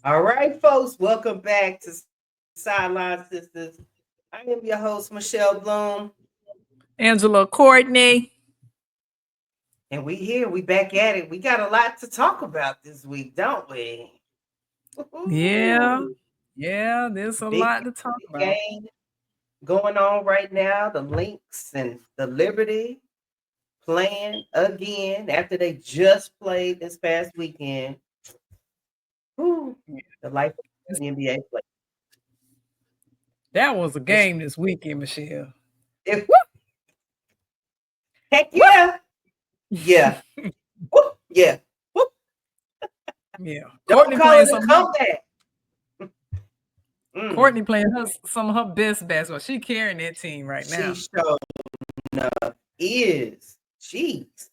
All right, folks, welcome back to Sideline Sisters. I am your host, Michelle Bloom, Angela Courtney. and we back at it. We got a lot to talk about this week, don't we? Yeah, Woo-hoo. yeah, there's a Big, lot to talk big about. game going on right now. The Lynx and the Liberty playing again after they just played this past weekend. Woo. Yeah, The life of it's- the NBA play. that was a Which, game this weekend, Michelle. if, Woo, heck woo. yeah, yeah, woo, yeah. Woo. Yeah, Don't Courtney call playing it a some. comeback. Mm, Courtney playing some of her best basketball. She carrying that team right she now. showed enough. Is. Jeez.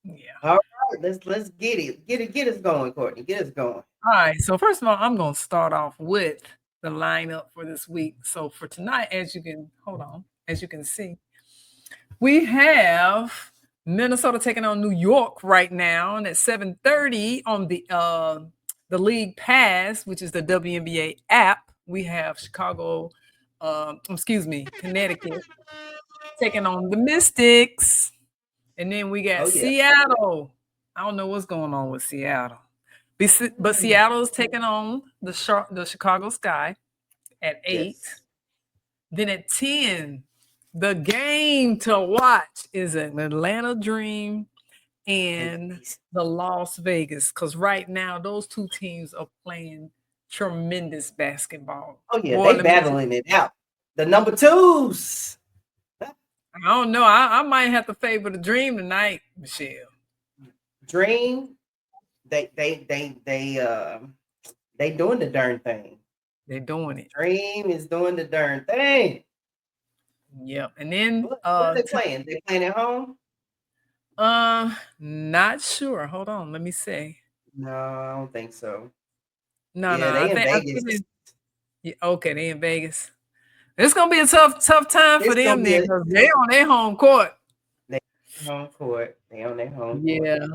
Yeah. All right, let's get it. Get us going, Courtney. Get us going. All right. So first of all, I'm gonna start off with the lineup for this week. So for tonight, as you can see, we have Minnesota taking on New York right now, and at 7:30 on the League Pass, which is the WNBA app, we have Connecticut taking on the Mystics, and then we got Oh yeah. Seattle. I don't know what's going on with Seattle, but Mm, Seattle is taking on the Chicago Sky at 8. yes. Then at 10, the game to watch is an Atlanta Dream and Ladies. the Las Vegas. Because right now, those two teams are playing tremendous basketball. Oh yeah, Boy, they let me tell battling it out. The number twos. you, I don't know. I might have to favor the Dream tonight, Michelle. Dream. They doing the darn thing. They're doing it. Dream is doing the darn thing. Yep. And then What are they playing? They playing at home? not sure. Hold on, let me see. No, I don't think so. No, no, Yeah, they in I Vegas. think yeah, okay, they in Vegas. It's gonna be a tough time for It's gonna them be then a because they on their home court. they home court. They on their home court. Yeah.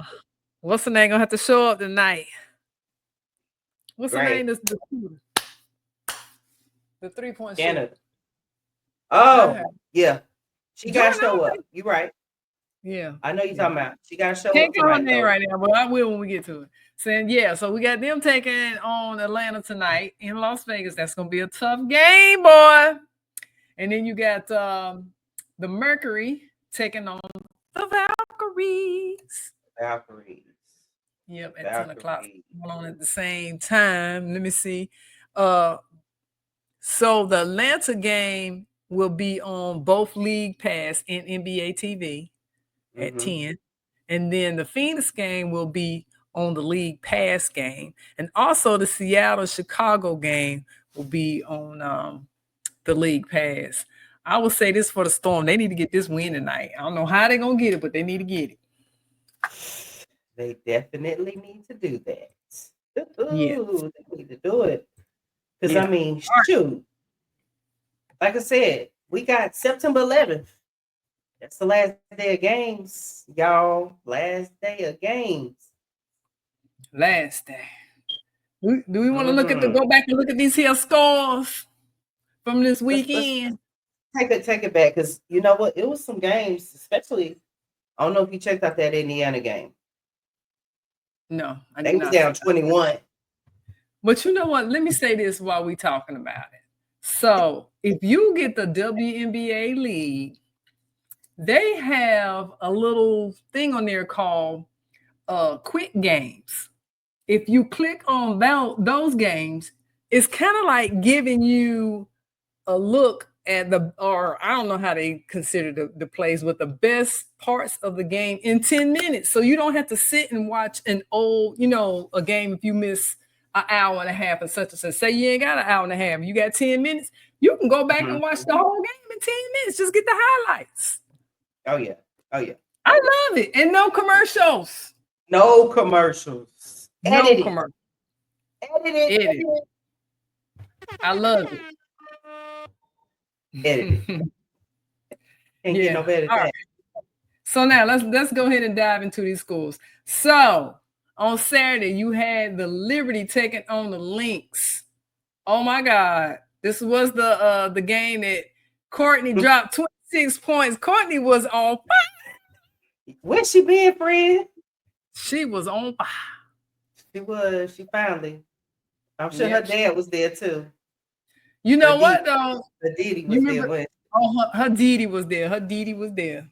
What's the name gonna have to show up tonight? What's the name? Right. The 3-point shooter. Canada. Oh, Uh-huh. yeah. She gotta Jordan, show up. You right. yeah, I know you're yeah. talking about. She gotta show Can't up call her tonight name though. right now, but I will when we get to it. Saying yeah, so we got them taking on Atlanta tonight in Las Vegas. That's gonna be a tough game, boy. And then you got the Mercury taking on the Valkyries. Valkyries. Yep, at 10 o'clock Valkyries. going on at the same time. Let me see. Uh so the Atlanta game will be on both League Pass and NBA TV at Mm-hmm. 10. And then the Phoenix game will be on the League Pass game. And also the Seattle Chicago game will be on the League Pass. I would say this for the Storm. They need to get this win tonight. I don't know how they're gonna get it, but they need to get it. They definitely need to do that. Yeah. Ooh, they need to do it. Because I Yeah. mean, All right. shoot, like I said, we got September 11th. That's the last day of games, y'all. Last day of games. Last day. Do we want to Mm-hmm. go back and look at these here scores from this Let's weekend? take it back because you know what? It was some games, especially. I don't know if you checked out that Indiana game. No, I They did was not. down 21. But you know what? Let me say this while we talking about it. So if you get the WNBA league, they have a little thing on there called quick games. If you click on those games, it's kind of like giving you a look at or I don't know how they consider the plays, but the best parts of the game in 10 minutes. So you don't have to sit and watch an old, a game if you miss an hour and a half and such and such. Say you ain't got an hour and a half, you got 10 minutes, you can go back Mm-hmm. and watch the whole game in 10 minutes. Just get the highlights. Oh yeah. Oh yeah. I love it. And no commercials. No commercials. No Edited. commercials. Edited. I love it. Edited. Can't get no better than All that. right. So now let's go ahead and dive into these schools. So On Saturday, you had the Liberty taking on the Lynx. Oh my God. This was the game that Courtney dropped 26 points. Courtney was on fire. Where she been, friend? She was on fire. She was. She finally. I'm sure her dad was there too. You know what though? Her Didi You was remember? there. Oh, her Didi was there. Her Didi was there.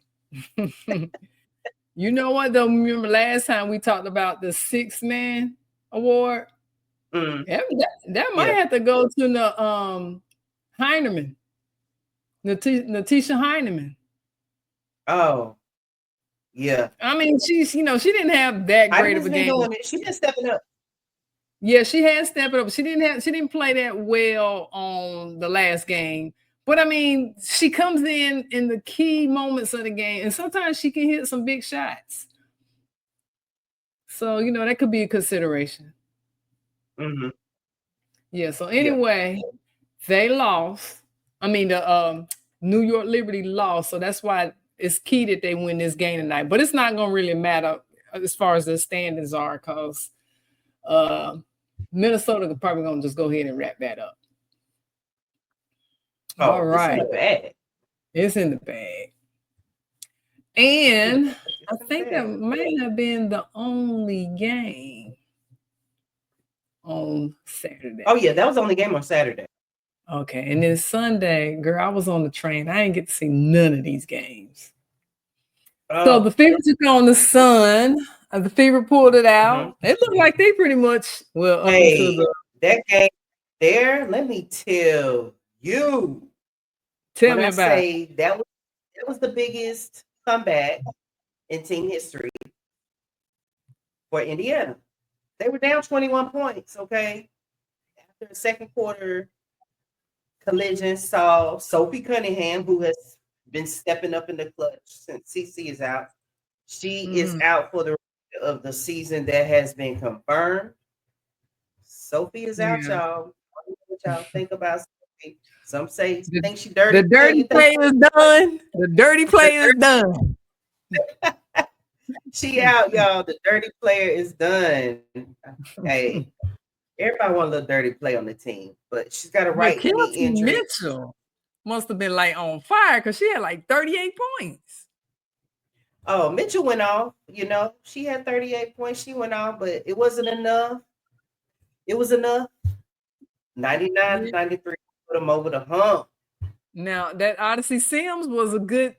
You know what though? Remember last time we talked about the 6-man award? Mm. That might have to go to the Heineman. Natisha Heineman. Oh, yeah. I mean, she didn't have that great of a game. She's been stepping up. Yeah, she has stepped up. She didn't play that well on the last game. But I mean, she comes in the key moments of the game, and sometimes she can hit some big shots. So, that could be a consideration. Mm-hmm. Yeah, so anyway, they lost. I mean, the New York Liberty lost, so that's why it's key that they win this game tonight. But it's not going to really matter as far as the standings are, because Minnesota is probably going to just go ahead and wrap that up. Oh, all right. It's in the bag. It's in the bag. And I think that might have been the only game on Saturday. Oh, yeah, that was the only game on Saturday. Okay, and then Sunday, girl, I was on the train. I didn't get to see none of these games. So the Fever took on the Sun. The Fever pulled it out. It looked like they pretty much up into that game there. Let me tell you. Tell me about it. That was the biggest comeback in team history for Indiana. They were down 21 points. Okay, after the second quarter collision, saw Sophie Cunningham, who has been stepping up in the clutch since CC is out. She is out for the rest of the season. That has been confirmed. Sophie is out, y'all. What y'all think about Sophie? Some think she dirty. The dirty play is done. The dirty play is done. She out, y'all. The dirty player is done. Hey, everybody want a little dirty play on the team, but she's got a right knee injury. Mitchell must have been like on fire because she had like 38 points. Oh, Mitchell went off. She had 38 points. She went off, but it wasn't enough. It was enough. 99 to 93 put them over the hump. Now that Odyssey Sims was a good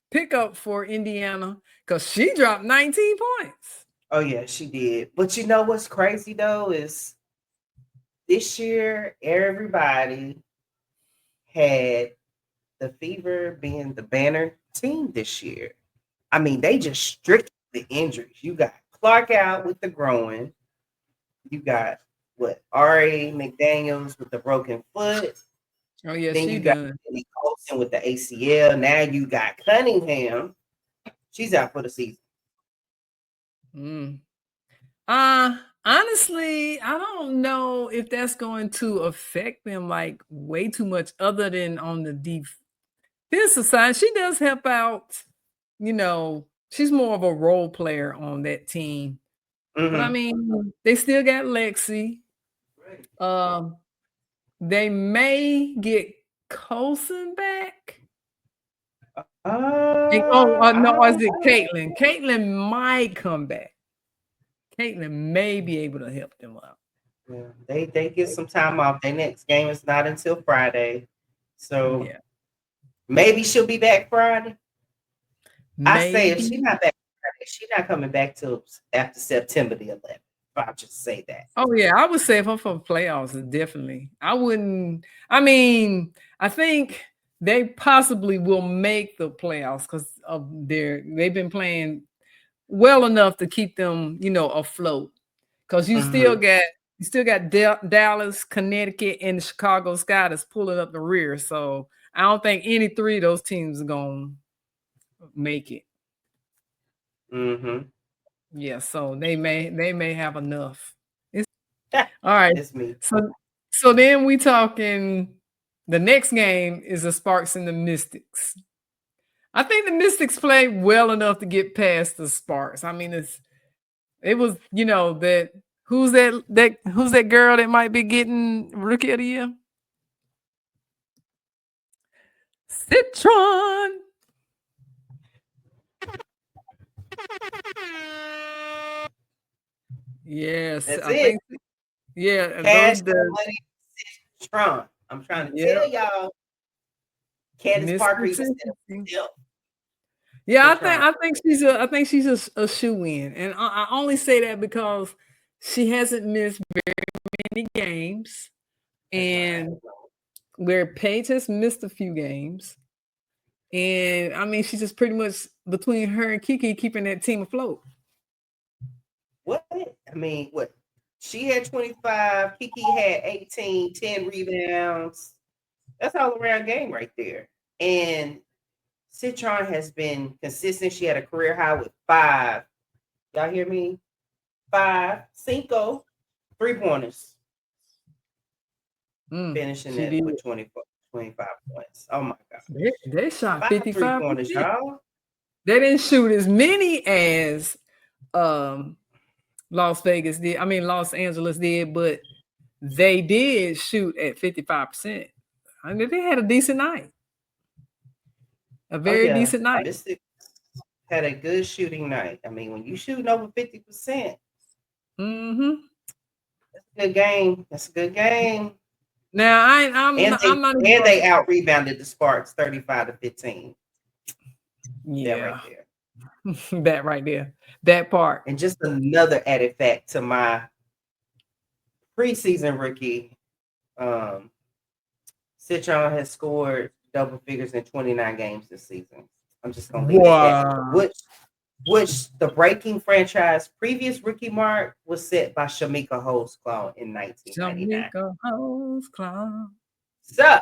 pickup for Indiana because she dropped 19 points. Oh yeah, she did. But you know what's crazy though is this year everybody had the Fever being the banner team this year. I mean, they just strict the injuries. You got Clark out with the groin. You got Ari McDaniels with the broken foot. Oh yeah, then you got Colson with the ACL. Now you got Cunningham. She's out for the season. Honestly, I don't know if that's going to affect them like way too much, other than on the defensive side. She does help out. She's more of a role player on that team. But I mean, they still got Lexi. They may get Colson back. No, is it Caitlin? Caitlin might come back. Caitlin may be able to help them out. Yeah, they get some time off. Their next game is not until Friday. So maybe she'll be back Friday. I say if she's not back Friday, she's not coming back till after September the 11th. I'll just say that. Oh yeah, I would say for playoffs, definitely. I wouldn't. I mean, I think they possibly will make the playoffs because of they've been playing well enough to keep them, afloat. Because you still got Dallas, Connecticut, and the Chicago Sky that's pulling up the rear. So I don't think any three of those teams are gonna make it. Yeah, so they may have enough. All right. It's me. So then we talking. The next game is the Sparks and the Mystics. I think the Mystics played well enough to get past the Sparks. I mean, It was, that who's that girl that might be getting rookie of the year? Citron. Yes, That's I it. think. Yeah, Cash those that the money, Trump. I'm trying to yeah, tell y'all, Candace Miss Parker even said it Consistency. herself. Yeah, Citron. I think she's a shoe in, and I only say that because she hasn't missed many games, That's right. and where Paige has missed a few games, and I mean she's just pretty much between her and Kiki keeping that team afloat. What? I mean, what? She had 25. Kiki had 18, 10 rebounds. That's all around game right there. And Citron has been consistent. She had a career high with 5. Y'all hear me? 5, cinco, 3-pointers, finishing She it did. with 24, 25 points. Oh my God. They shot 5 3-pointers, 55%. y'all. They didn't shoot as many as um Las Vegas did. I mean Los Angeles did, but they did shoot at 55%. I mean, they had a decent night. A Oh very yeah. decent night. Mystic had a good shooting night. I mean, when you shooting over 50%, Mm-hmm. that's a good game. That's a good game. Now I'm And not, I'm not even they out rebounded the Sparks 35-15. That right yeah. there. That right there. That part. And just another added fact to my preseason rookie, Citron has scored double figures in 29 games this season. I'm just gonna leave it at that. Wow. Which the breaking franchise previous rookie mark was set by Shamika Holtzclaw in 1999. Jamaica House Club. So,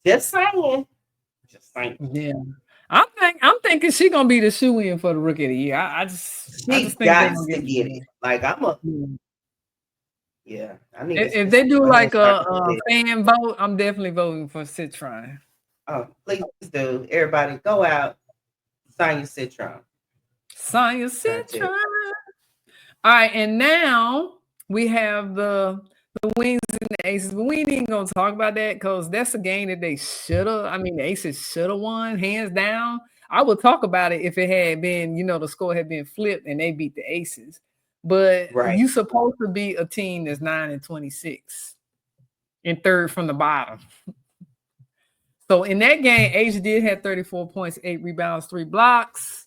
just saying. Just saying. Yeah. I'm thinking she gonna be the shoe in for the rookie of the year. I She just think they're got gonna to get get it. Like Yeah. I need to If just they do go ahead and like start a fan vote, I'm definitely voting for Citron. Oh, please do. Everybody go out, sign your Citron. Sign your Citron. All right, and now we have the Wings and the Aces, but we ain't even gonna talk about that because that's a game that they should have. I mean, the Aces should have won hands down. I would talk about it if it had been, the score had been flipped and they beat the Aces. But Right. you supposed to be a team that's 9-26 and third from the bottom. So in that game, Asia did have 34 points, 8 rebounds, 3 blocks.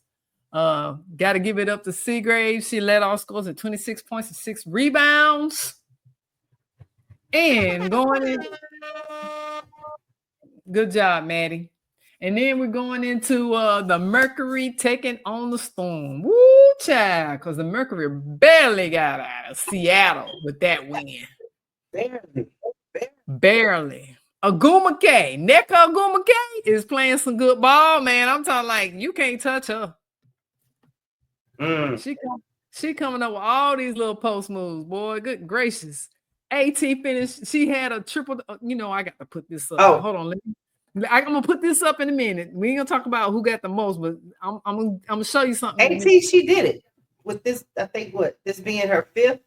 Got to give it up to Seagrave. She led all scores at 26 points and 6 rebounds. And going in. Good job, Maddie. And then we're going into the Mercury taking on the Storm. Woo, child, because the Mercury barely got out of Seattle with that win. Barely. Aguma K, Neka Aguma K is playing some good ball, man. I'm talking like you can't touch her. She coming up with all these little post moves, boy. Good gracious. AT finished. She had a triple. I got to put this up. Oh, hold on. I'm gonna put this up in a minute. We ain't gonna talk about who got the most, but I'm gonna show you something. AT, she did it with this. I think this being her 5th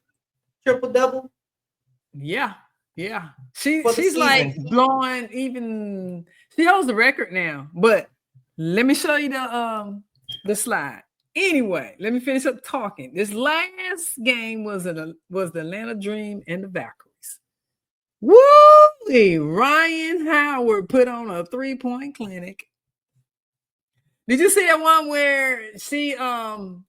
triple double. Yeah. She's like blowing even. She holds the record now. But let me show you the slide. Anyway, let me finish up talking. This last game was the Atlanta Dream and the Valkyries. Woo! Ryan Howard put on a 3-point clinic. Did you see that one where she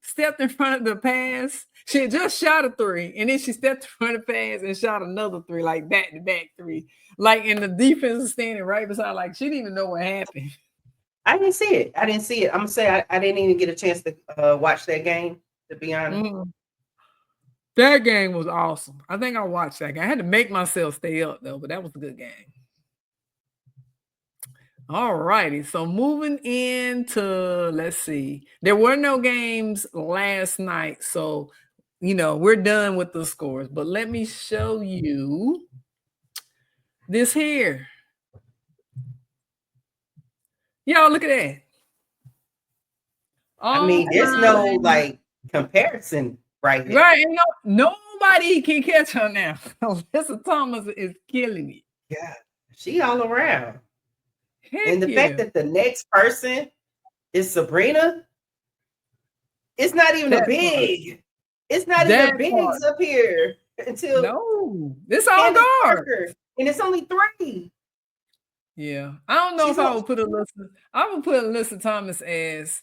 stepped in front of the pass? She had just shot a 3, and then she stepped in front of the pass and shot another 3, like back-to-back 3. Like, and the defense was standing right beside, like she didn't even know what happened. I didn't see it. I'm gonna say I didn't even get a chance to watch that game, to be honest. That game was awesome. I think I watched that game. I had to make myself stay up though, but that was a good game. All righty. So moving into, let's see. There were no games last night. So, we're done with the scores. But let me show you this here. Y'all, look at that. I mean, there's no comparison right here. Right. And nobody can catch her now. Alyssa Thomas is killing it. Yeah, she all around. Heck And the fact yeah. that the next person is Sabrina, it's not even a That part. big. It's not That even part. bigs up here until No. It's all Candace guard. Parker, and it's only 3. Yeah. I don't know She's if on. I would put Alyssa Thomas as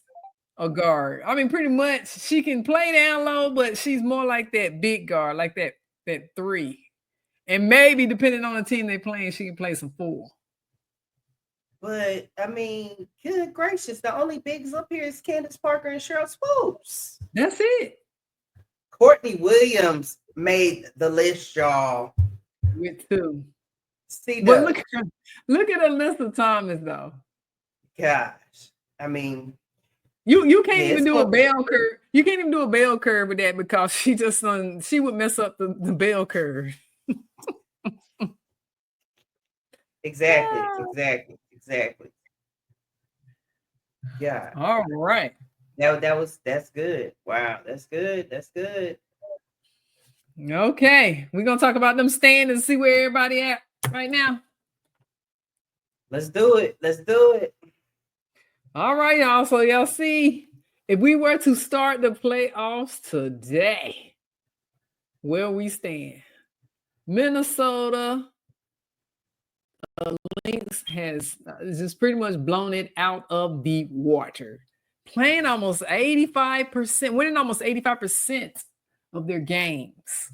a guard. I mean, pretty much she can play down low, but she's more like that big guard, like that 3. And maybe depending on the team they playing, she can play some 4. But I mean, good gracious, the only bigs up here is Candace Parker and Cheryl Swoops. That's it. Courtney Williams made the list, y'all. With 2. See But the look at Alyssa Thomas though. gosh. I mean, You can't yeah, even do a bell curve. You can't even do a bell curve with that because she would mess up the bell curve. exactly. Yeah. All right. That's good. Wow, that's good. Okay. We're gonna talk about them standings and see where everybody at right now. Let's do it. All right, y'all. So y'all see, if we were to start the playoffs today, where we stand. Minnesota Lynx has just pretty much blown it out of the water. Playing almost 85%, winning almost 85% of their games.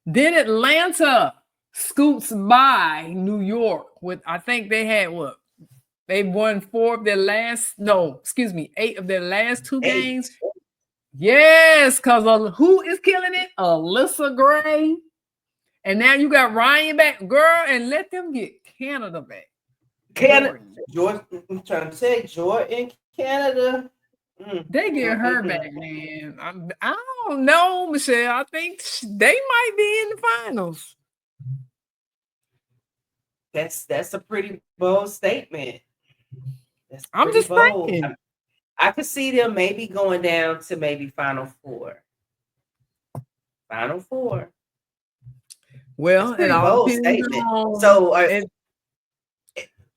Then Atlanta scoots by New York with, I think they had what? They won 8 of their last 2 games. Yes, because who is killing it? Alyssa Gray. And now you got Ryan back, girl, and let them get Canada back. Canada, Georgia, I'm trying to say Jordan, Canada. They get her back, man. I don't know, Michelle. I think they might be in the finals. That's a pretty bold statement. I'm just bold. thinking. I could see them maybe going down to maybe Final Four. Well, it all depends on.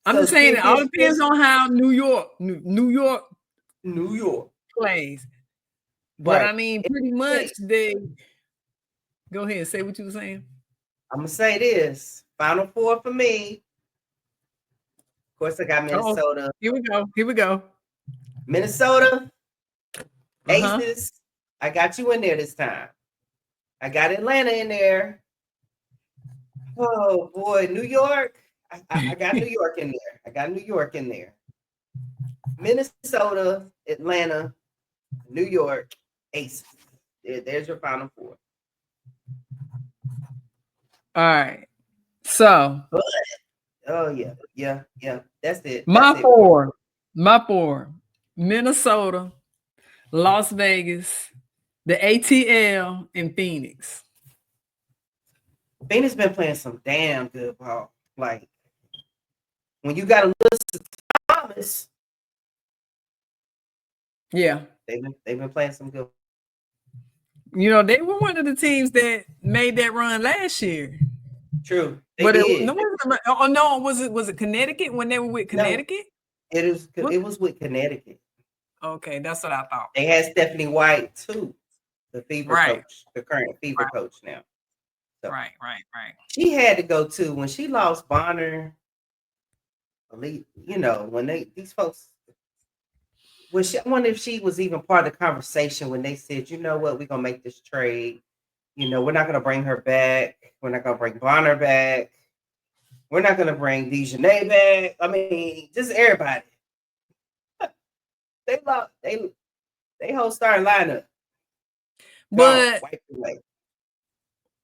I'm just saying it all depends on how New York plays. But right. I mean, pretty much they. Go ahead, say what you were saying. I'm gonna say this: Final Four for me. Of course, I got Minnesota. Here we go. Minnesota Aces. I got you in there this time. I got Atlanta in there. Oh boy, New York. I got New York in there. Minnesota, Atlanta, New York, Aces. There's your Final Four. All right. So. Oh yeah. That's it. My four. Minnesota, Las Vegas, the ATL, and Phoenix. Phoenix been playing some damn good ball. Like when you got Alyssa Thomas. Yeah. They've been playing some good. You know, they were one of the teams that made that run last year. True. Was it Connecticut when they were with Connecticut? No, it was with Connecticut. Okay, that's what I thought. They had Stephanie White too, the Fever coach, the current Fever coach now. So right. She had to go too when she lost Bonner. You know, when these folks. I wonder if she was even part of the conversation when they said, you know what, we're gonna make this trade. You know, we're not gonna bring her back. We're not gonna bring Bonner back. We're not gonna bring Dejanay back. I mean, just everybody. They whole starting lineup. But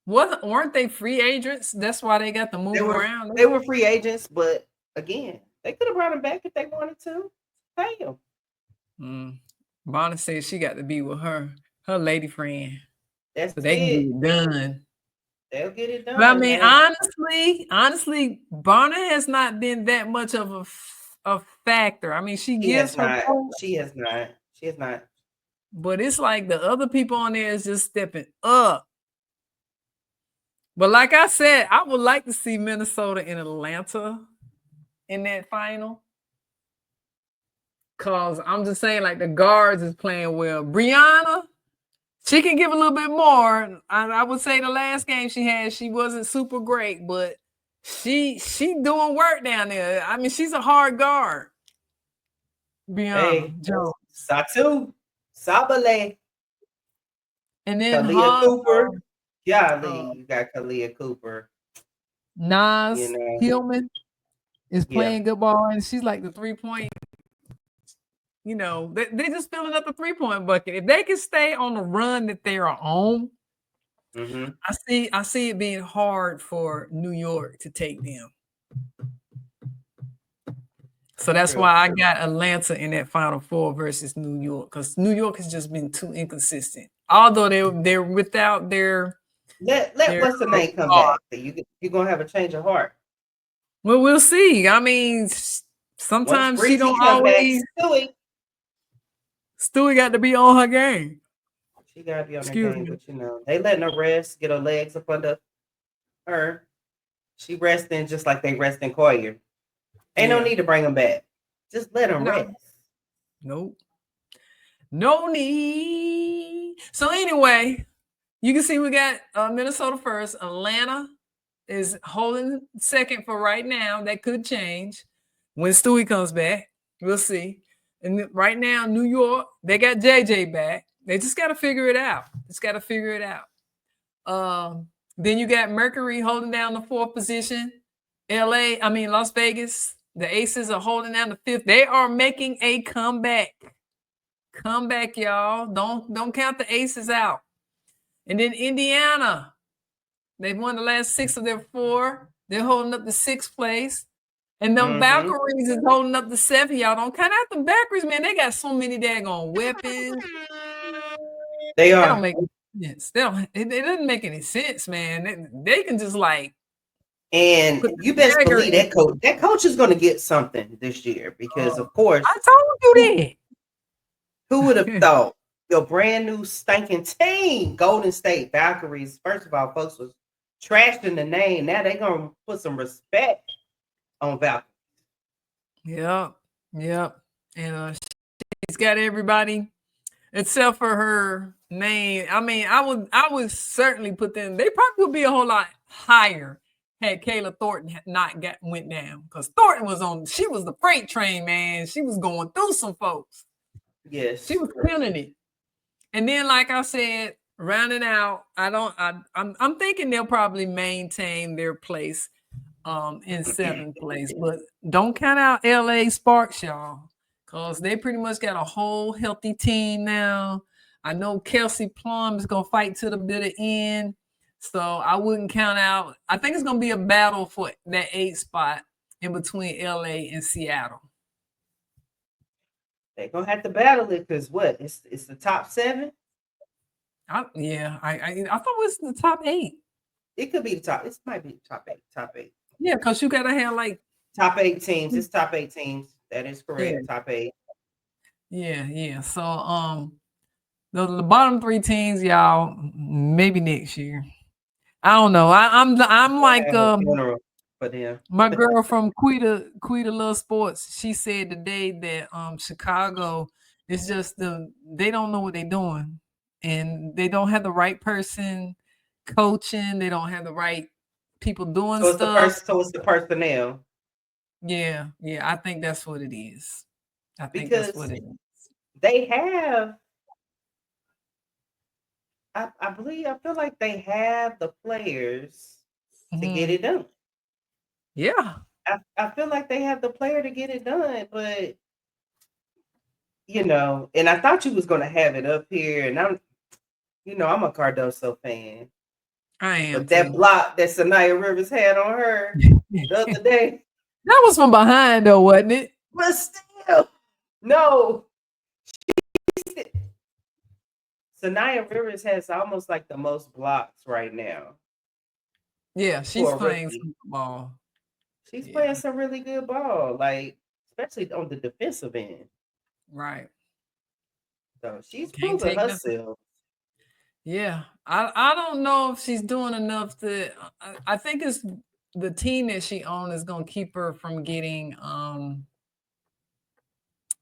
weren't they free agents? That's why they got to move around. They were free agents, but again, they could have brought them back if they wanted to. Pay them. Bonner said she got to be with her lady friend. That's so they can get it done. They'll get it done. But I mean, honestly, Bonner has not been that much of a factor. I mean, she has not. But it's like the other people on there is just stepping up. But like I said, I would like to see Minnesota and Atlanta in that final. Cause I'm just saying, like the guards is playing well. Brianna, she can give a little bit more. I would say the last game she had, she wasn't super great, but she doing work down there. I mean, she's a hard guard. Hey, Brianna Jones. Satu, Sabale, And then Kalia Han, Cooper. Golly, uh, you got Kalia Cooper. You Nas know, Hillman is yeah. playing good ball, and she's like the 3-point. They just filling up the 3-point bucket. If they can stay on the run that they are on, Mm-hmm. I see it being hard for New York to take them. So that's True. why I got Atlanta in that Final Four versus New York, because New York has just been too inconsistent. Although they're without Let their what's the name come star. back. You're gonna have a change of heart. Well, we'll see. I mean, Once sometimes she Breezy don't come back, always. Stewie, Stewie got to be on her game. she gotta be on her Excuse game, me. but they letting her rest, get her legs up under her. She resting just like they resting Collier. Ain't no Yeah. need to bring them back. Just let them No. rest. Nope. No need. So anyway, you can see we got Minnesota first. Atlanta is holding second for right now. That could change when Stewie comes back. We'll see. And right now, New York, they got JJ back. They just got to figure it out. Just got to figure it out. Then you got Mercury holding down the fourth position. Las Vegas, the Aces are holding down the fifth. They are making a comeback. Comeback, y'all. Don't count the Aces out. And then Indiana, they've won the last 6 of their 4. They're holding up the 6th place. And them Mm-hmm. Valkyries is holding up the 7th. Y'all don't count out the Valkyries, man. They got so many daggone weapons. They They don't are. make any sense. It doesn't make any sense, man. They can just like And put you the best dagger believe in. that coach. That coach is going to get something this year because, of I course, told you who, that. who would have thought your brand new stinking team, Golden State Valkyries? First of all, folks was trashing the name. Now they're gonna put some respect on Valkyries. Yep. And she's got everybody except for her name. I mean, I would certainly put them. They probably would be a whole lot higher had Kayla Thornton not went down, because Thornton was on. She was the freight train, man. She was going through some folks. She Yes. was killing it. And then, like I said, rounding out, I'm thinking they'll probably maintain their place in 7th place, but don't count out LA Sparks, y'all, because they pretty much got a whole healthy team now. I know Kelsey Plum is gonna fight to the bitter end, so I wouldn't count out. I think it's gonna be a battle for that 8th spot in between LA and Seattle. They're gonna have to battle it because what? It's the top 7. I thought it was the top 8. It could be the top. It might be the top 8. Top 8. Yeah, because you gotta have like Top 8 teams. It's top 8 teams. That is yeah, correct. Top 8. yeah. So the bottom 3 teams, y'all, maybe next year. I don't know. I'm Gonna like have a funeral for them. my girl from Quita Love Sports. She said today that Chicago is just they don't know what they're doing, and they don't have the right person coaching. They don't have the right people doing stuff. So it's the personnel Yeah, I think that's what it is. I think that's what because it is. they have. I feel like they have the players to get Mhm. it done. Yeah. I feel like they have the player to get it done, but and I thought you was gonna have it up here, and I'm a Cardoso fan, I am but that too. block that Sanaya Rivers had on her the other day, That was from behind though, wasn't it? but still, no. Sanaya Rivers has almost like the most blocks right now Yeah, she's for a playing rookie. some ball. She's Yeah, playing some really good ball, like especially on the defensive end. right. So she's Can't proving take nothing. herself. Yeah, I don't know if she's doing enough to. I think it's the team that she owns is gonna keep her from getting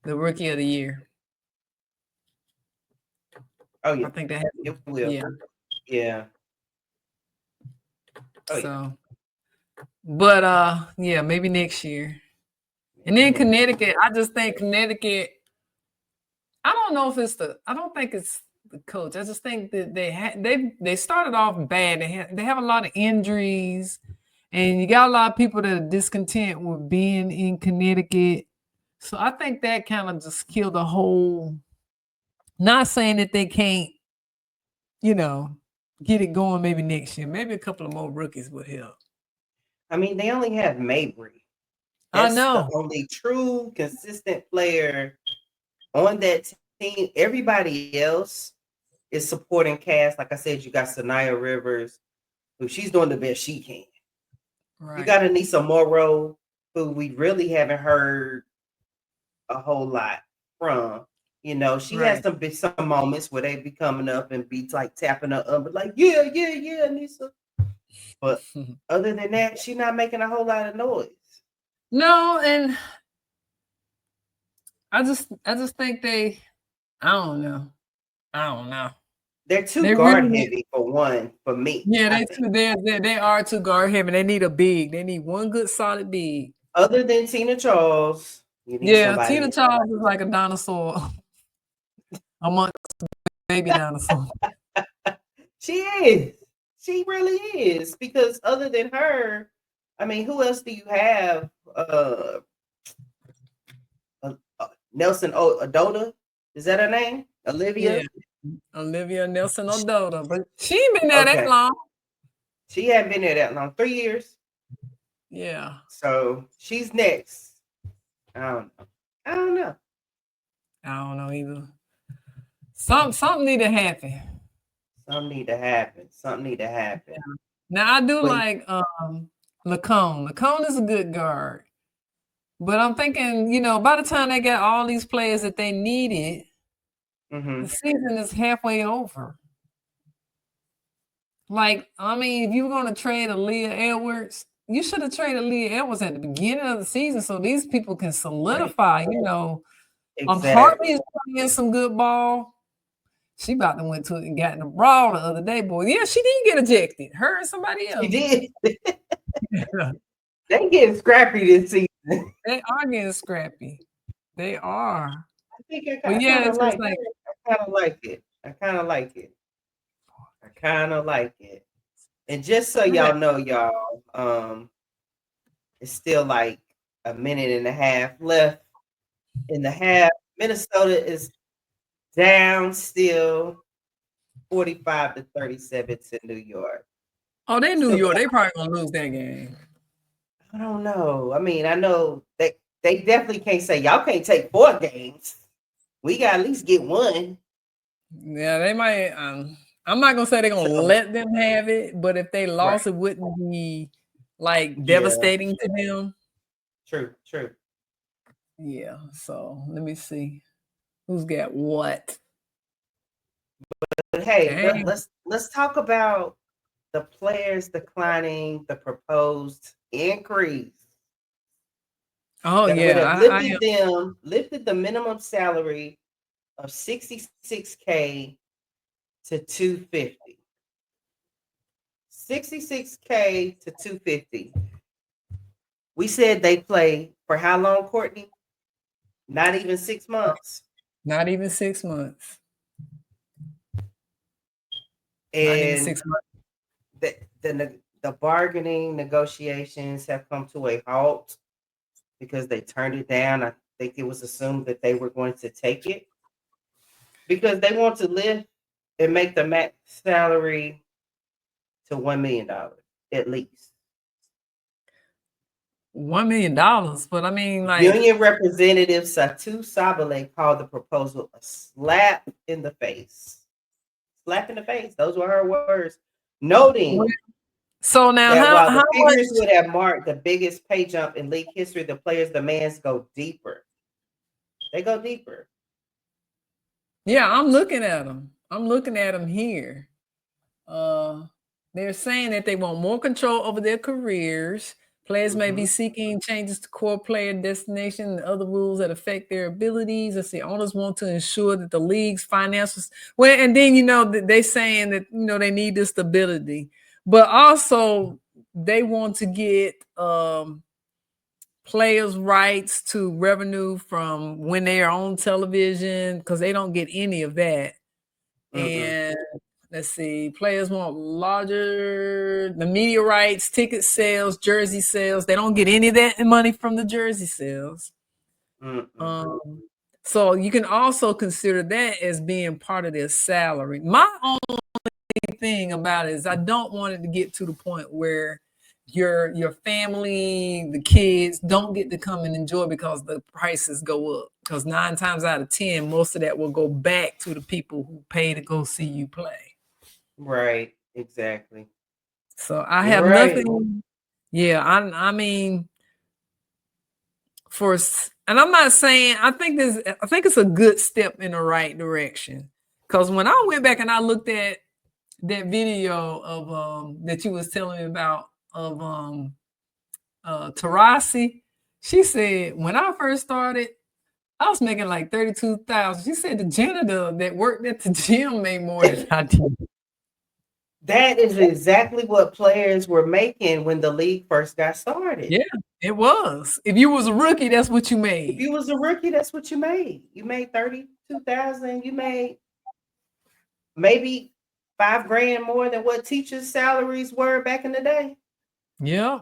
the rookie of the year. Oh I yeah, think that has, it will. yeah. Yeah. Oh yeah. So, but yeah, maybe next year. And Maybe then next. Connecticut, I just think Connecticut. I don't know if it's the. I don't think it's the coach. I just think that they started off bad. They have a lot of injuries, and you got a lot of people that are discontent with being in Connecticut. So I think that kind of just killed the whole. Not saying that they can't, you know, get it going maybe next year. Maybe a couple of more rookies would help. I mean, they only have Mabry. I That's the know. only true consistent player on that team. Everybody else is supporting cast. Like I said, you got Sanaya Rivers, who she's doing the best she can. You Right. got Anissa Morrow, who we really haven't heard a whole lot from. You know, she has Right. some moments where they be coming up and be like tapping her up, but like, yeah, yeah, yeah, Anissa. But other than that, she's not making a whole lot of noise. No, and I just think they. I don't know. I don't know. They're too They guard really need. heavy for one, for me, Yeah, I they think. too. They are too guard heavy. They need a big. They need one good solid big. Other than Tina Charles, you need Yeah, somebody Tina else. Charles is like a dinosaur amongst baby dinosaurs. She is. She really is. Because other than her, I mean, who else do you have? Nelson Adota. Is that her name? Yeah, Olivia? Olivia Nelson Ododa, but she ain't been there that Okay. long. She hadn't been there that long, 3 years. Yeah, So she's next. I don't know. I don't know. I don't know either. Something need to happen. Something need to happen. Something need to happen. Now I do But like Lacone. Lacone is a good guard. But I'm thinking, by the time they got all these players that they needed, the mm-hmm. season is halfway over. Like, I mean, if you were going to trade Aaliyah Edwards, you should have traded Aaliyah Edwards at the beginning of the season so these people can Right. solidify. Hartley Exactly. is playing some good ball. She about to went to it and got in a brawl the other day, boy. Yeah, she did get ejected. Her and somebody She else. did. They getting scrappy this season. They are getting scrappy. They are. I think But I yeah, kind of it's just like like, it. I kind of like it. I kind of like it. I kind of like it. And just so yeah. y'all know, y'all, it's still like a minute and a half left in the half. Minnesota is down still 45-37 to New York. Oh, they New Still York. They probably gonna lose that game. I don't know. I mean, I know they definitely can't say y'all can't take 4 games. We got to at least get one. Yeah, they might. I'm not gonna say they're gonna So let them have it, but if they right. lost, it wouldn't be like Yeah. devastating to them. True. True. Yeah. So let me see who's got what. But hey, Dang. let's talk about the players declining the proposed increase Oh that would yeah, have I lifted the minimum salary of 66K to 250. 66K to 250. We said they play for how long, Courtney? Not even 6 months. not even 6 months. Not even And 6 months. the bargaining negotiations have come to a halt because they turned it down. I think it was assumed that they were going to take it because they want to lift and make the max salary to $1 million at least. $1 million, but I mean, like, Union Representative Satu Sabale called the proposal a slap in the face. Slap in the face. Those were her words. Noting so now that while how the much? figures would have marked the biggest pay jump in league history, the players' demands go deeper. They go deeper. Yeah, I'm looking at them. I'm looking at them here. Uh, they're saying that they want more control over their careers. Players may be Mm-hmm. seeking changes to core player destination and other rules that affect their abilities. Let's see, owners want to ensure that the league's finances well, and then they saying that they need this stability, but also they want to get players' rights to revenue from when they are on television because they don't get any of that. Mm-mm. And let's see, players want larger the media rights, ticket sales, jersey sales. They don't get any of that money from the jersey sales. Mm-mm. Um, so you can also consider that as being part of their salary. My only thing about it is I don't want it to get to the point where your family, the kids don't get to come and enjoy because the prices go up. Because 9 times out of 10, most of that will go back to the people who pay to go see you play. Right. Exactly. So I You're have right. nothing. Yeah, I mean, and I'm not saying I think it's a good step in the right direction. Because when I went back and I looked at that video of that you was telling me about of Tarasi, she said when I first started, I was making like 32,000. She said the janitor that worked at the gym made more than I did. That is exactly what players were making when the league first got started. Yeah, it was. If you was a rookie, that's what you If made. you was a rookie, that's what you made. You made 32,000. You made maybe $5,000 more than what teachers' salaries were back in the day. Yeah,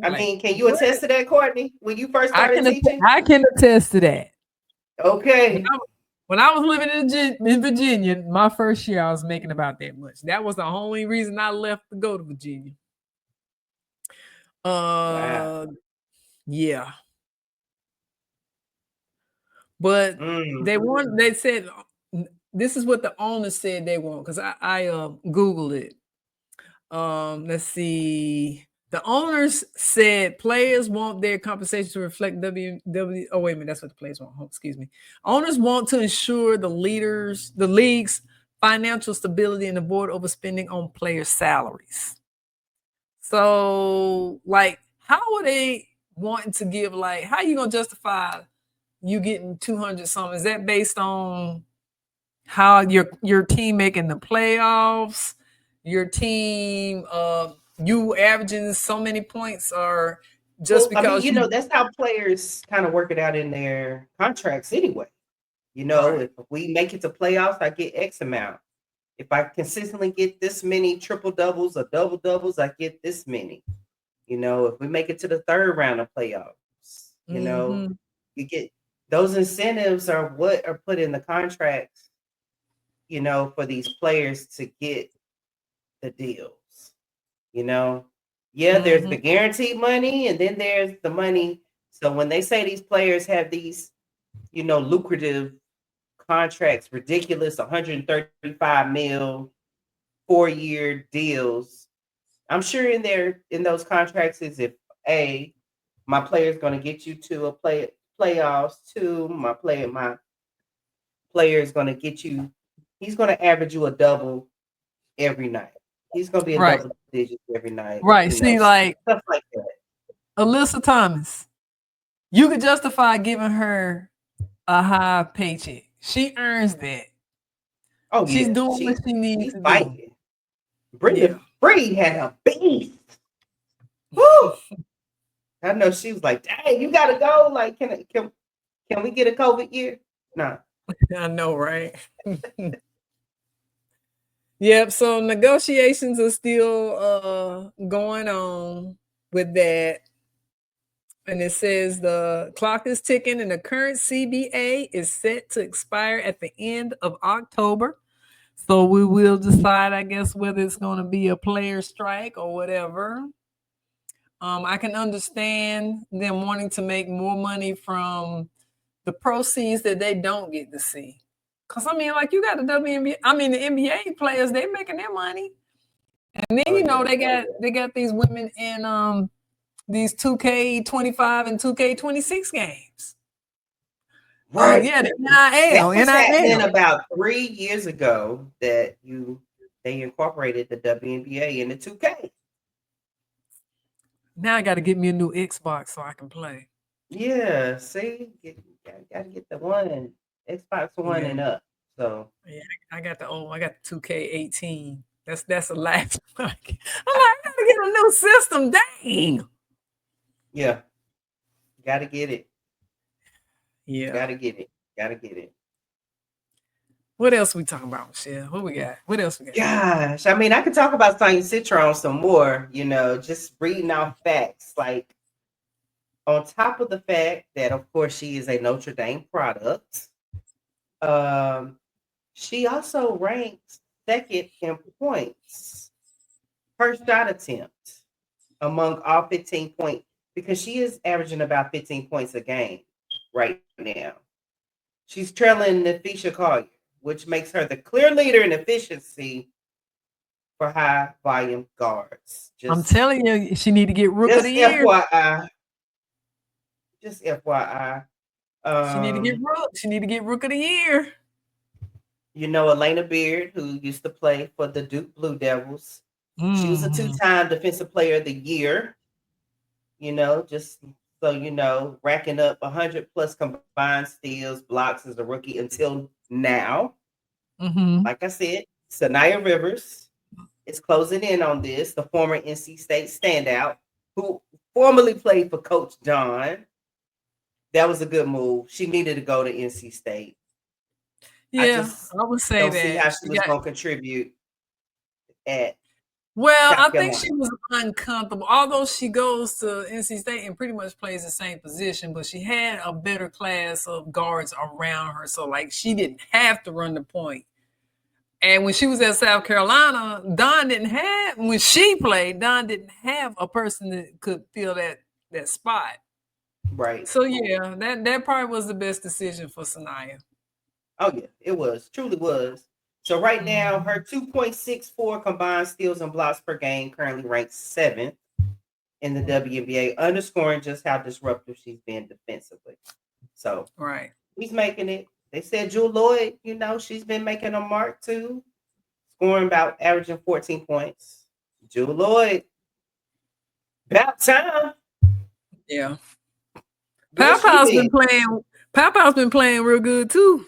I like mean, can you attest to that, Courtney? When you first started teaching? I can attest to that. When Okay. I, when I was living in Virginia, my first year, I was making about that much. That was the only reason I left to go to Virginia. Wow. Uh, yeah, but Mm. they want. They said this is what the owner said they want because I googled it. Let's see. The owners said players want their compensation to reflect WW. Oh, wait a minute. That's what the players want. Oh, excuse me. Owners want to ensure the league's financial stability and avoid overspending on player salaries. So, like, how are they wanting to give, like, how are you going to justify you getting 200 something? Is that based on how your team making the playoffs, your team you averaging so many points, or just Well, I mean, because you that's how players kind of work it out in their contracts anyway. right. If we make it to playoffs, I get X amount. If I consistently get this many triple doubles or double doubles, I get this many. If we make it to the third round of playoffs, Mm-hmm. you get those incentives are what are put in the contracts, for these players to get the deals. You know, yeah, there's Mm-hmm. the guaranteed money, and then there's the money. So when they say these players have these, lucrative contracts, ridiculous 135 mil 4-year deals, I'm sure in those contracts is if A, my player is going to get you to a playoffs. Two, my player is going to get you. He's going to average you a double every night. He's going to be in Right. double digits every night. Right. See, like Stuff like that. Alyssa Thomas, you could justify giving her a high paycheck. She earns that. Oh She's yeah, doing what she's she needs she's to do. fighting. Yeah. Brenda Free had a beast. Woo! I know she was like, "Dang, you gotta go." Like, can we get a COVID year? No. I know, right? Yep. So negotiations are still going on with that. And it says the clock is ticking and the current CBA is set to expire at the end of October. So we will decide, I guess, whether it's going to be a player strike or whatever. I can understand them wanting to make more money from the proceeds that they don't get to see. Cause I mean, like you got the WNBA, I mean the NBA players, they making their money. And then Oh yeah. they got these women in these 2K25 and 2K26 games. Oh Right. yeah, the That NIL, was happening NIL. about 3 years ago that they incorporated the WNBA in the 2K. Now I got to get me a new Xbox so I can play. Yeah, see, gotta get the one Xbox One Yeah, and up. So yeah. I got the 2K18. That's a last. I'm like, I gotta get a new system. Dang. yeah, gotta get it. Yeah. Gotta get it. Gotta get it. What else we talking about, Michelle? What we got? What else we got? Gosh, I mean, I could talk about Sonya Citron some more. Just reading off facts. Like on top of the fact that, of course, she is a Notre Dame product. Um, she also ranks second in points per shot attempt among all 15 point because she is averaging about 15 points a game right now. She's trailing Nafisha Collier, which makes her the clear leader in efficiency for high volume guards. I'm Just telling you, she need to get Rook of the just Year. FYI. Just FYI. She need to get Um, Rook. She need to get Rook of the Year. Elena Beard, who used to play for the Duke Blue Devils. She was a Mm-hmm. two-time defensive player of the year, just so racking up 100 plus combined steals, blocks as a rookie until now. Mm-hmm. Like I said, Sanaya Rivers is closing in on this, the former NC State standout who formerly played for Coach John. That was a good move. She needed to go to NC State. I Yeah, just I would say don't see how that she she was got. going to contribute at Well, I South think Carolina. she was uncomfortable. Although she goes to NC State and pretty much plays the same position, but she had a better class of guards around her. So, like, she didn't have to run the point. And when she was at South Carolina, when she played, Don didn't have a person that could fill that spot. Right. So, yeah, that probably was the best decision for Sanaya. Oh, yeah, it was. Truly was. So right now, her Mhm. 2.64 combined steals and blocks per game currently ranks seventh in the WNBA, underscoring just how disruptive she's been defensively. So Right. he's making it. They said Jewel Lloyd, she's been making a mark too, scoring about averaging 14 points. Jewel Lloyd, about time. Yeah. Where's Pow she Pow's been? been playing. Pow Pow's been playing real good too.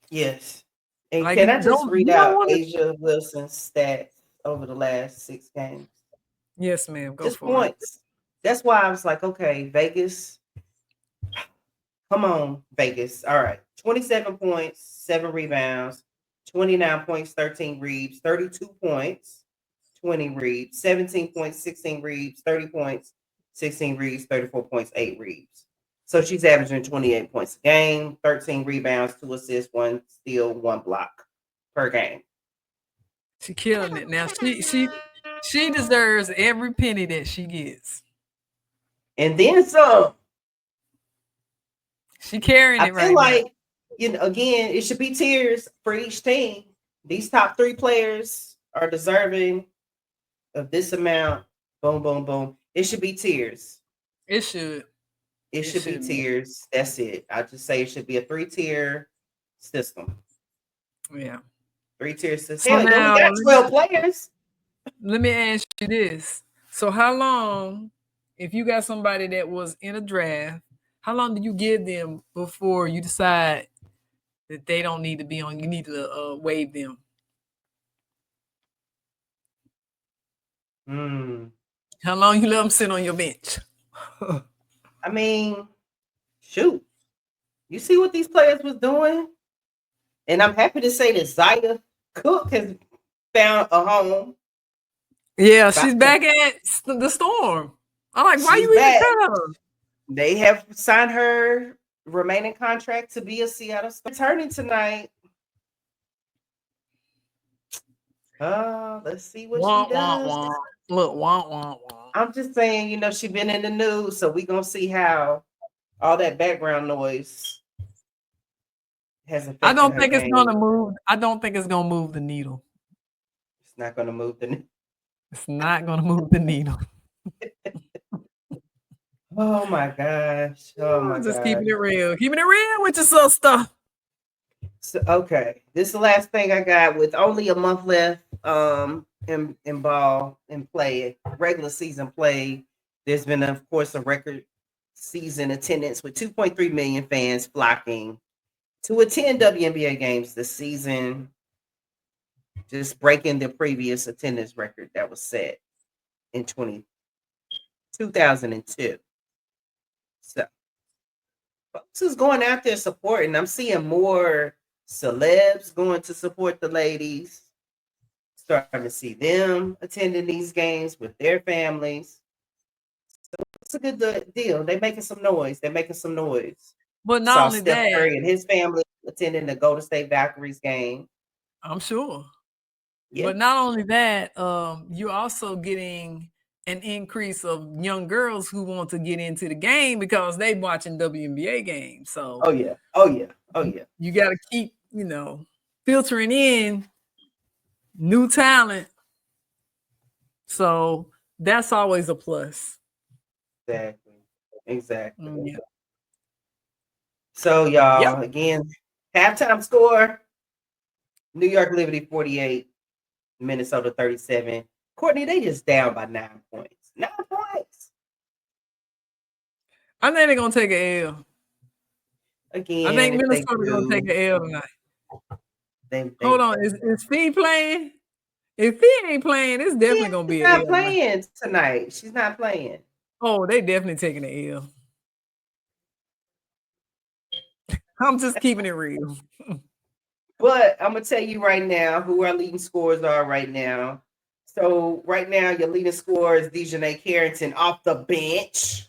Yes. And Like can you I just don't read you don't out want to. Asia Wilson's stats over the last 6 games? Yes, ma'am. Go Just for it. points. That's why I was like, okay, Vegas, come on, Vegas. All right. 27 points, 7 rebounds, 29 points, 13 reads, 32 points, 20 reads, 17 points, 16 reads, 30 points, 16 reads, 34 points, 8 reads. So she's averaging 28 points a game, 13 rebounds, 2 assists, 1 steal, 1 block per game. She killing it now. She deserves every penny that she gets. And then some. She carrying I it feel right now. like, again, it should be tiers for each team. These top 3 players are deserving of this amount. Boom, boom, boom. It should be tiers. It should. It It should be should be. tiers. That's it. I just say it should be a 3-tier system. Yeah. 3-tier system. So Hell, you only now got 12 players. let me ask you this. So how long, if you got somebody that was in a draft, how long do you give them before you decide that they don't need to be on? You need to waive them. Hmm. How long you let them sit on your bench? I mean, shoot. You see what these players was doing? And I'm happy to say that Zaya Cook has found a home. Yeah, she's About to, back at the Storm. I'm like, why she's you even back. cut her? They have signed her remaining contract to be a Seattle Storm. Returning tonight. Let's see what she Wah wah does. wah. Look, wah wah wah. I'm just saying, she been in the news, so we gonna see how all that background noise has I affected don't her think it's game. gonna move. I don't think it's gonna move the needle. It's not gonna move the. It's not gonna move the needle. Oh my gosh. Oh my Just gosh. keeping it real. Keeping it real with your sister. So, okay, this is the last thing I got with only a month left in ball and play, regular season play. There's been, of course, a record season attendance with 2.3 million fans flocking to attend WNBA games this season, just breaking the previous attendance record that was set in 2002. So folks is going out there supporting. I'm seeing more celebs going to support the ladies. Starting to see them attending these games with their families. So it's a good deal. They're making some noise. But not Saw only Steph that, Curry and his family attending the Golden State Valkyries game. I'm sure. Yeah. But not only that, you're also getting an increase of young girls who want to get into the game because they watching WNBA games. So Oh yeah. Oh yeah. Oh yeah. you got to keep, filtering in new talent. So that's always a plus. Exactly. Yeah. So Yep. y'all, again, halftime score: New York Liberty 48, Minnesota 37. Courtney, they just down by 9 points. 9 points. I think they're gonna take an L. I Again, think if they Minnesota gonna take do, an L tonight. they Hold on, is Fee playing? If Fee ain't playing, it's definitely gonna she's be an not L tonight. playing tonight. She's not playing. Oh, they definitely taking an L. I'm just keeping it real. But I'm gonna tell you right now who our leading scorers are right now. So right now, your leading scorer is Dejanay Carrington off the bench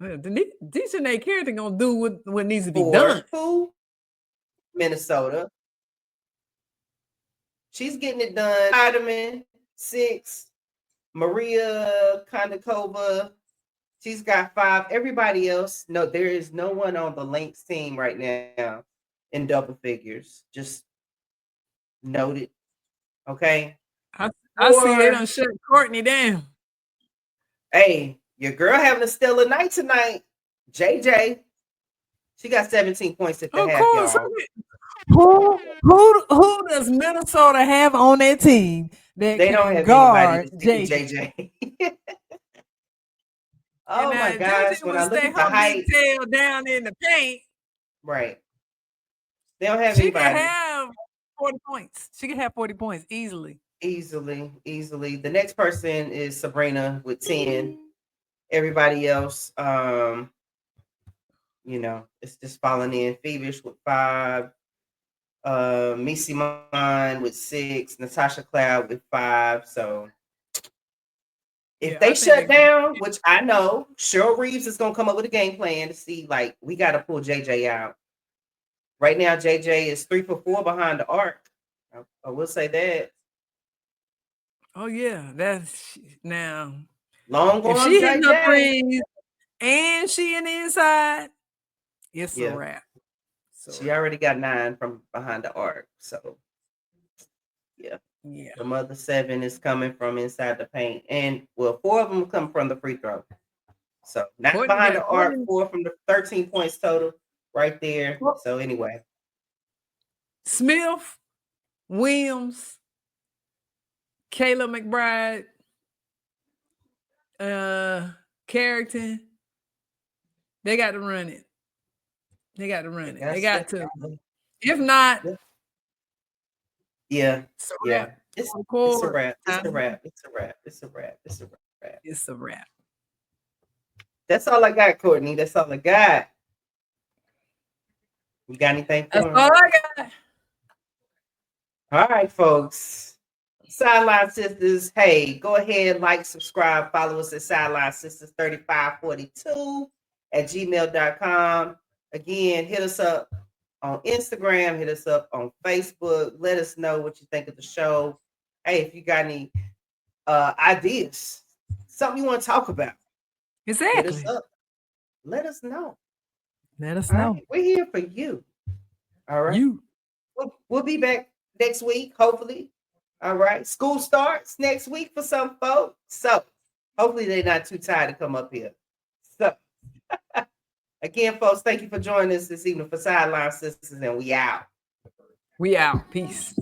Dejanay Carrington gonna do what needs to be for done. who? Minnesota. She's getting it done. Heidemann, 6. Maria Kondakova, she's got 5. Everybody else, no, there is no one on the Lynx team right now in double figures. Just noted. Okay. I see they Or, done shut Courtney down. hey, your girl having a stellar night tonight. JJ, she got 17 points at the Of half, course. y'all. Who does Minnesota have on their team that They don't can have anybody guard to defend JJ? JJ. And Oh my JJ gosh, when will I look stay at the her big height, tail down in the paint. right. They don't have She can anybody. have 40 points. She can have 40 points easily. Easily. The next person is Sabrina with 10. Everybody else, it's just falling in. Feverish with 5. Missy Mine with 6. Natasha Cloud with 5. So if Yeah, I they think shut they're gonna down, which I know, Cheryl Reeves is gonna come up with a game plan to see, like, we got to pull JJ out. Right now, JJ is 3 for 4 behind the arc. I will say that. Oh yeah, that's now. Long If arm she hitting her JJ. threes and she in the inside, it's a Yeah. wrap. She already got 9 from behind the arc. So yeah. Yeah. The other 7 is coming from inside the paint. And 4 of them come from the free throw. So 9 behind the arc, 4 from the 13 points total right there. So anyway. Smith, Williams, Kayla McBride, Carrington, they got to run it. They got to run it. They got to. If not, yeah. It's a Yeah. wrap. It's a wrap. It's a wrap. That's all I got, Courtney. That's all I got. You got anything for That's him? all I got. All right, folks. Sideline Sisters, hey, go ahead, like, subscribe, follow us at Sideline Sisters 3542 at gmail.com. Again, hit us up on Instagram, hit us up on Facebook. Let us know what you think of the show. Hey, if you got any ideas, something you want to talk about, hit us Exactly. up. Let us know. Let us All know. right, we're here for you. All right. You. We'll be back next week, hopefully. All right. School starts next week for some folks. So hopefully they're not too tired to come up here. So, again, folks, thank you for joining us this evening for Sideline Sisters, and we out. We out. Peace.